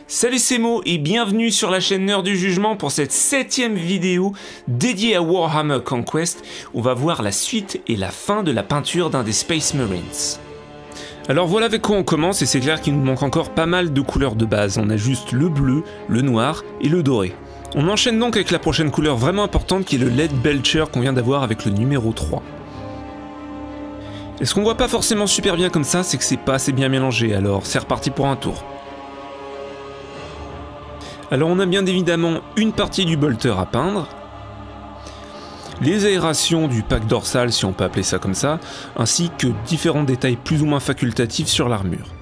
Salut, c'est Mo et bienvenue sur la chaîne Nerd du Jugement pour cette 7ème vidéo dédiée à Warhammer Conquest. On va voir la suite et la fin de la peinture d'un des Space Marines. Alors voilà avec quoi on commence et c'est clair qu'il nous manque encore pas mal de couleurs de base. On a juste le bleu, le noir et le doré. On enchaîne donc avec la prochaine couleur vraiment importante qui est le LED Belcher qu'on vient d'avoir avec le numéro 3. Et ce qu'on voit pas forcément super bien comme ça, c'est que c'est pas assez bien mélangé, alors c'est reparti pour un tour. Alors on a bien évidemment une partie du bolter à peindre, les aérations du pack dorsal si on peut appeler ça comme ça, ainsi que différents détails plus ou moins facultatifs sur l'armure.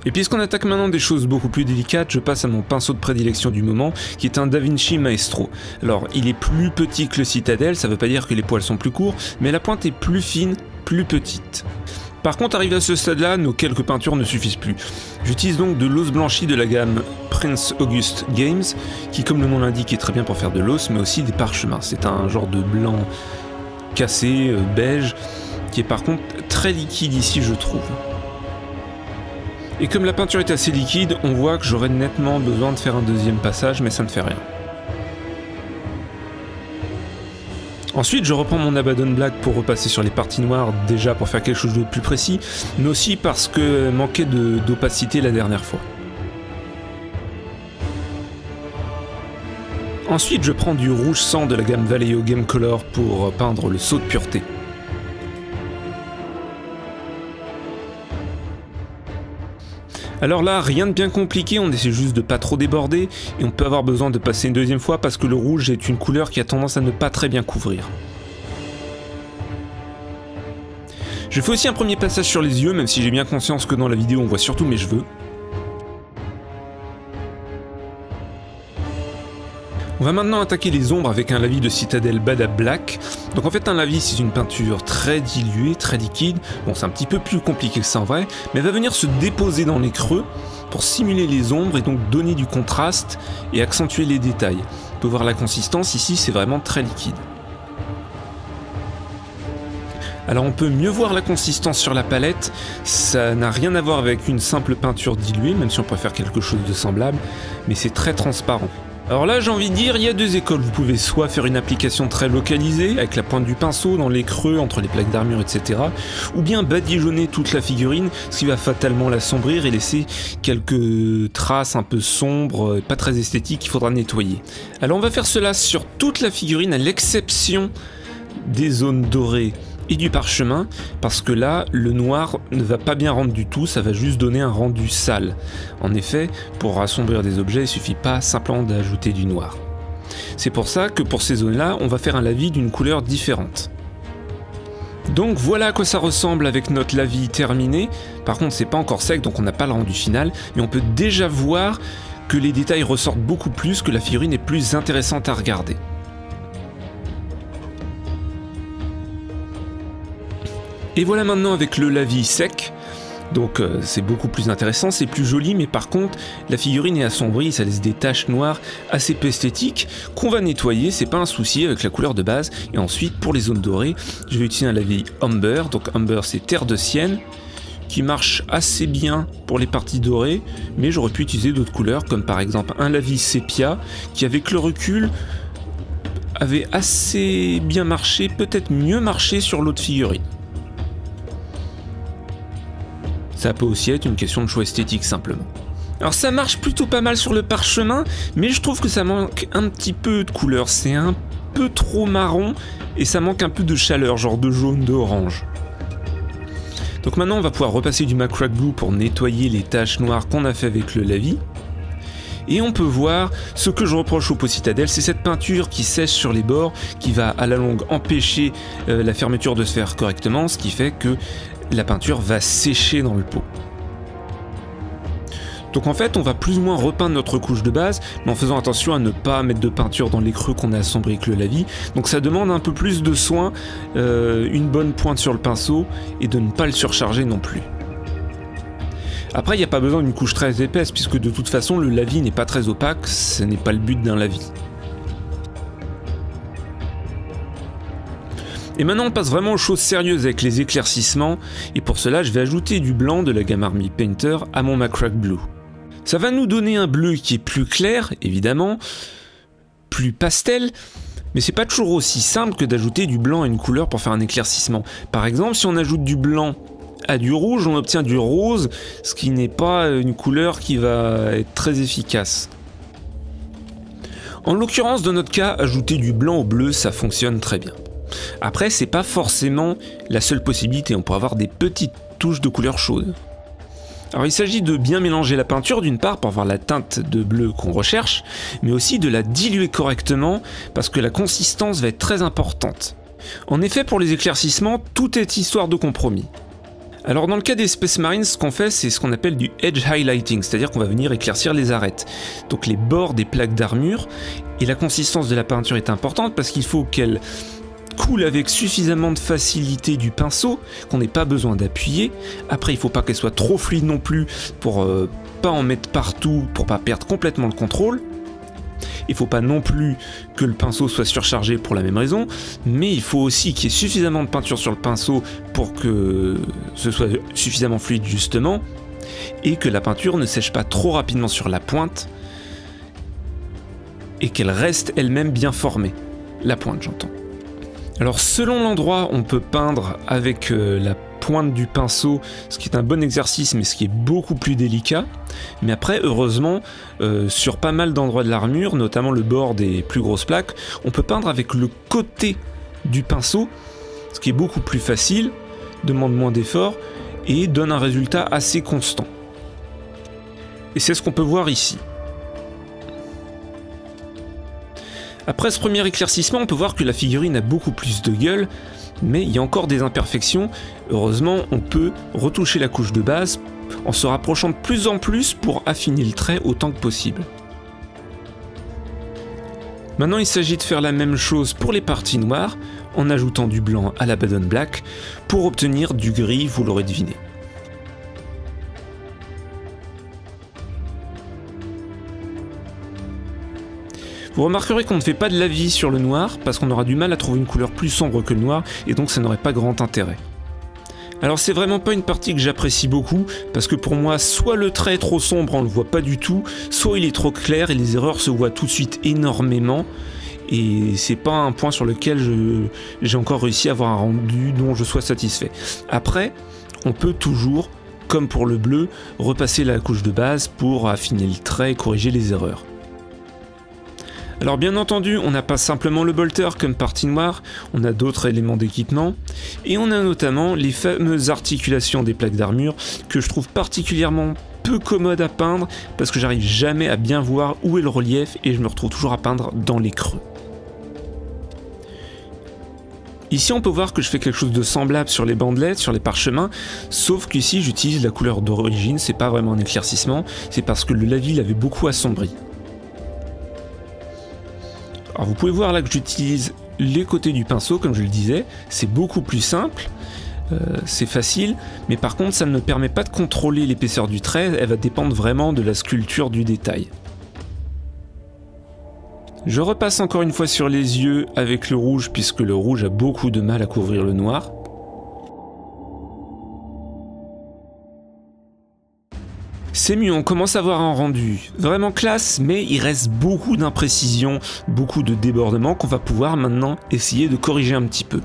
Et puisqu'on attaque maintenant des choses beaucoup plus délicates, je passe à mon pinceau de prédilection du moment, qui est un Da Vinci Maestro. Alors il est plus petit que le Citadel, ça veut pas dire que les poils sont plus courts, mais la pointe est plus fine, plus petite. Par contre, arrivé à ce stade-là, nos quelques peintures ne suffisent plus. J'utilise donc de l'os blanchi de la gamme Prince August Games, qui comme le nom l'indique est très bien pour faire de l'os, mais aussi des parchemins. C'est un genre de blanc cassé, beige, qui est par contre très liquide ici je trouve. Et comme la peinture est assez liquide, on voit que j'aurais nettement besoin de faire un deuxième passage, mais ça ne fait rien. Ensuite, je reprends mon Abaddon Black pour repasser sur les parties noires, déjà pour faire quelque chose de plus précis, mais aussi parce que manquait d'opacité la dernière fois. Ensuite, je prends du rouge sang de la gamme Vallejo Game Color pour peindre le sceau de pureté. Alors là, rien de bien compliqué, on essaie juste de pas trop déborder, et on peut avoir besoin de passer une deuxième fois parce que le rouge est une couleur qui a tendance à ne pas très bien couvrir. Je fais aussi un premier passage sur les yeux, même si j'ai bien conscience que dans la vidéo on voit surtout mes cheveux. On va maintenant attaquer les ombres avec un lavis de Citadel Bada Black. Donc en fait un lavis c'est une peinture très diluée, très liquide. Bon c'est un petit peu plus compliqué que ça en vrai, mais elle va venir se déposer dans les creux pour simuler les ombres et donc donner du contraste et accentuer les détails. On peut voir la consistance ici, c'est vraiment très liquide. Alors on peut mieux voir la consistance sur la palette, ça n'a rien à voir avec une simple peinture diluée, même si on préfère quelque chose de semblable, mais c'est très transparent. Alors là j'ai envie de dire, il y a deux écoles, vous pouvez soit faire une application très localisée, avec la pointe du pinceau dans les creux, entre les plaques d'armure, etc. Ou bien badigeonner toute la figurine, ce qui va fatalement l'assombrir et laisser quelques traces un peu sombres, pas très esthétiques, qu'il faudra nettoyer. Alors on va faire cela sur toute la figurine, à l'exception des zones dorées et du parchemin, parce que là, le noir ne va pas bien rendre du tout, ça va juste donner un rendu sale. En effet, pour assombrir des objets, il suffit pas simplement d'ajouter du noir. C'est pour ça que pour ces zones-là, on va faire un lavis d'une couleur différente. Donc voilà à quoi ça ressemble avec notre lavis terminé. Par contre, c'est pas encore sec, donc on n'a pas le rendu final, mais on peut déjà voir que les détails ressortent beaucoup plus, que la figurine est plus intéressante à regarder. Et voilà maintenant avec le lavis sec, donc c'est beaucoup plus intéressant, c'est plus joli, mais par contre la figurine est assombrie, ça laisse des taches noires assez peu esthétiques qu'on va nettoyer, c'est pas un souci avec la couleur de base. Et ensuite pour les zones dorées, je vais utiliser un lavis Umber, donc Umber c'est terre de sienne, qui marche assez bien pour les parties dorées, mais j'aurais pu utiliser d'autres couleurs, comme par exemple un lavis sépia, qui avec le recul avait assez bien marché, peut-être mieux marché sur l'autre figurine. Ça peut aussi être une question de choix esthétique simplement. Alors ça marche plutôt pas mal sur le parchemin, mais je trouve que ça manque un petit peu de couleur. C'est un peu trop marron et ça manque un peu de chaleur, genre de jaune, d'orange. Donc maintenant on va pouvoir repasser du Macragge Blue pour nettoyer les taches noires qu'on a fait avec le lavis. Et on peut voir ce que je reproche au pot Citadel, c'est cette peinture qui sèche sur les bords, qui va à la longue empêcher la fermeture de se faire correctement, ce qui fait que la peinture va sécher dans le pot. Donc en fait on va plus ou moins repeindre notre couche de base, mais en faisant attention à ne pas mettre de peinture dans les creux qu'on a assombris avec le lavis. Donc ça demande un peu plus de soin, une bonne pointe sur le pinceau et de ne pas le surcharger non plus. Après il n'y a pas besoin d'une couche très épaisse puisque de toute façon le lavis n'est pas très opaque, ce n'est pas le but d'un lavis. Et maintenant on passe vraiment aux choses sérieuses avec les éclaircissements, et pour cela je vais ajouter du blanc de la gamme Army Painter à mon Macragge Blue. Ça va nous donner un bleu qui est plus clair, évidemment, plus pastel, mais c'est pas toujours aussi simple que d'ajouter du blanc à une couleur pour faire un éclaircissement. Par exemple, si on ajoute du blanc à du rouge, on obtient du rose, ce qui n'est pas une couleur qui va être très efficace. En l'occurrence, dans notre cas, ajouter du blanc au bleu, ça fonctionne très bien. Après, c'est pas forcément la seule possibilité, on peut avoir des petites touches de couleur chaude. Alors il s'agit de bien mélanger la peinture d'une part pour avoir la teinte de bleu qu'on recherche, mais aussi de la diluer correctement parce que la consistance va être très importante. En effet, pour les éclaircissements, tout est histoire de compromis. Alors dans le cas des Space Marines, ce qu'on fait, c'est ce qu'on appelle du edge highlighting, c'est-à-dire qu'on va venir éclaircir les arêtes, donc les bords des plaques d'armure, et la consistance de la peinture est importante parce qu'il faut qu'elle coule avec suffisamment de facilité du pinceau, qu'on n'ait pas besoin d'appuyer. Après, il ne faut pas qu'elle soit trop fluide non plus pour pas en mettre partout, pour pas perdre complètement le contrôle. Il ne faut pas non plus que le pinceau soit surchargé pour la même raison, mais il faut aussi qu'il y ait suffisamment de peinture sur le pinceau pour que ce soit suffisamment fluide justement, et que la peinture ne sèche pas trop rapidement sur la pointe, et qu'elle reste elle-même bien formée. La pointe, j'entends. Alors selon l'endroit, on peut peindre avec la pointe du pinceau, ce qui est un bon exercice mais ce qui est beaucoup plus délicat. Mais après, heureusement, sur pas mal d'endroits de l'armure, notamment le bord des plus grosses plaques, on peut peindre avec le côté du pinceau, ce qui est beaucoup plus facile, demande moins d'efforts et donne un résultat assez constant. Et c'est ce qu'on peut voir ici. Après ce premier éclaircissement, on peut voir que la figurine a beaucoup plus de gueule, mais il y a encore des imperfections. Heureusement, on peut retoucher la couche de base en se rapprochant de plus en plus pour affiner le trait autant que possible. Maintenant, il s'agit de faire la même chose pour les parties noires, en ajoutant du blanc à l'Abaddon Black, pour obtenir du gris, vous l'aurez deviné. Vous remarquerez qu'on ne fait pas de lavis sur le noir, parce qu'on aura du mal à trouver une couleur plus sombre que le noir, et donc ça n'aurait pas grand intérêt. Alors c'est vraiment pas une partie que j'apprécie beaucoup, parce que pour moi, soit le trait est trop sombre, on le voit pas du tout, soit il est trop clair et les erreurs se voient tout de suite énormément, et c'est pas un point sur lequel j'ai encore réussi à avoir un rendu dont je sois satisfait. Après, on peut toujours, comme pour le bleu, repasser la couche de base pour affiner le trait et corriger les erreurs. Alors bien entendu, on n'a pas simplement le bolter comme partie noire, on a d'autres éléments d'équipement, et on a notamment les fameuses articulations des plaques d'armure que je trouve particulièrement peu commodes à peindre parce que j'arrive jamais à bien voir où est le relief et je me retrouve toujours à peindre dans les creux. Ici on peut voir que je fais quelque chose de semblable sur les bandelettes, sur les parchemins, sauf qu'ici j'utilise la couleur d'origine, c'est pas vraiment un éclaircissement, c'est parce que le lavis l'avait beaucoup assombri. Alors vous pouvez voir là que j'utilise les côtés du pinceau, comme je le disais, c'est beaucoup plus simple, c'est facile, mais par contre ça ne me permet pas de contrôler l'épaisseur du trait, elle va dépendre vraiment de la sculpture du détail. Je repasse encore une fois sur les yeux avec le rouge, puisque le rouge a beaucoup de mal à couvrir le noir. C'est mieux, on commence à avoir un rendu vraiment classe, mais il reste beaucoup d'imprécisions, beaucoup de débordements qu'on va pouvoir maintenant essayer de corriger un petit peu.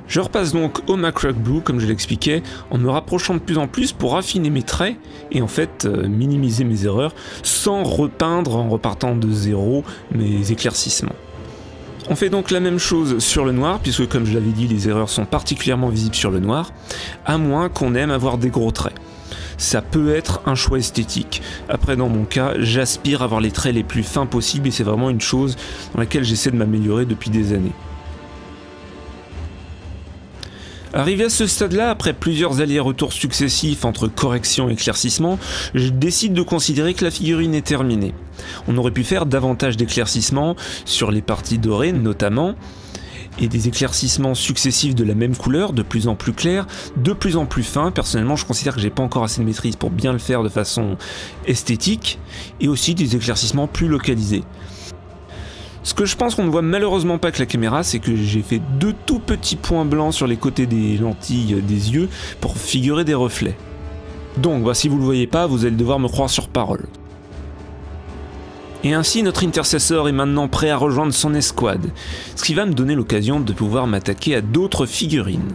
Je repasse donc au McRock Blue, comme je l'expliquais, en me rapprochant de plus en plus pour affiner mes traits et en fait minimiser mes erreurs sans repeindre en repartant de zéro mes éclaircissements. On fait donc la même chose sur le noir, puisque comme je l'avais dit, les erreurs sont particulièrement visibles sur le noir, à moins qu'on aime avoir des gros traits. Ça peut être un choix esthétique. Après, dans mon cas, j'aspire à avoir les traits les plus fins possibles et c'est vraiment une chose dans laquelle j'essaie de m'améliorer depuis des années. Arrivé à ce stade-là, après plusieurs allers-retours successifs entre correction et éclaircissement, je décide de considérer que la figurine est terminée. On aurait pu faire davantage d'éclaircissements sur les parties dorées notamment, et des éclaircissements successifs de la même couleur, de plus en plus clairs, de plus en plus fins. Personnellement, je considère que j'ai pas encore assez de maîtrise pour bien le faire de façon esthétique, et aussi des éclaircissements plus localisés. Ce que je pense qu'on ne voit malheureusement pas avec la caméra, c'est que j'ai fait deux tout petits points blancs sur les côtés des lentilles des yeux pour figurer des reflets. Donc bah, si vous le voyez pas, vous allez devoir me croire sur parole. Et ainsi notre intercesseur est maintenant prêt à rejoindre son escouade, ce qui va me donner l'occasion de pouvoir m'attaquer à d'autres figurines.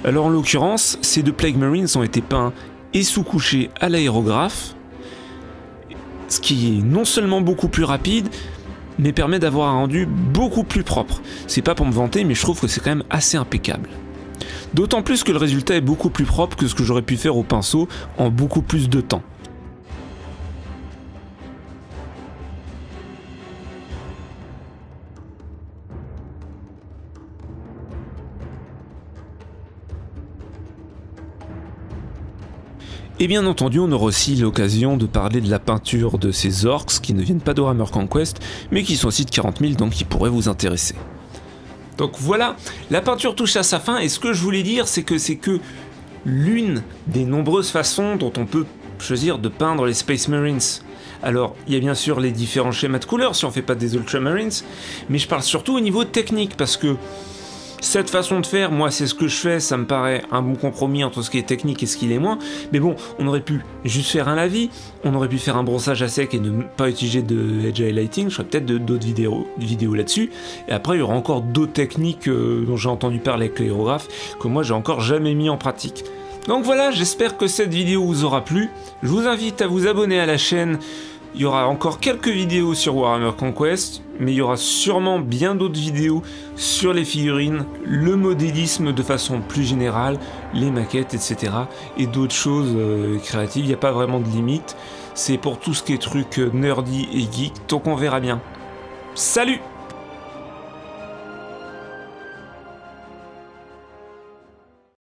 Alors en l'occurrence, ces deux Plague Marines ont été peints et sous-couchés à l'aérographe, ce qui est non seulement beaucoup plus rapide, mais permet d'avoir un rendu beaucoup plus propre. C'est pas pour me vanter, mais je trouve que c'est quand même assez impeccable. D'autant plus que le résultat est beaucoup plus propre que ce que j'aurais pu faire au pinceau en beaucoup plus de temps. Et bien entendu, on aura aussi l'occasion de parler de la peinture de ces orques qui ne viennent pas de Warhammer Conquest, mais qui sont aussi de 40 000, donc qui pourraient vous intéresser. Donc voilà, la peinture touche à sa fin, et ce que je voulais dire, c'est que l'une des nombreuses façons dont on peut choisir de peindre les Space Marines. Alors, il y a bien sûr les différents schémas de couleurs si on ne fait pas des Ultramarines, mais je parle surtout au niveau technique, parce que cette façon de faire, moi c'est ce que je fais, ça me paraît un bon compromis entre ce qui est technique et ce qui l'est moins, mais bon, on aurait pu juste faire un lavis, on aurait pu faire un brossage à sec et ne pas utiliser de edge highlighting, je ferai peut-être d'autres vidéos là-dessus, et après il y aura encore d'autres techniques dont j'ai entendu parler avec l'aérographe, que moi j'ai encore jamais mis en pratique. Donc voilà, j'espère que cette vidéo vous aura plu, je vous invite à vous abonner à la chaîne. Il y aura encore quelques vidéos sur Warhammer Conquest, mais il y aura sûrement bien d'autres vidéos sur les figurines, le modélisme de façon plus générale, les maquettes, etc. et d'autres choses créatives. Il n'y a pas vraiment de limite. C'est pour tout ce qui est trucs nerdy et geek, donc on verra bien. Salut!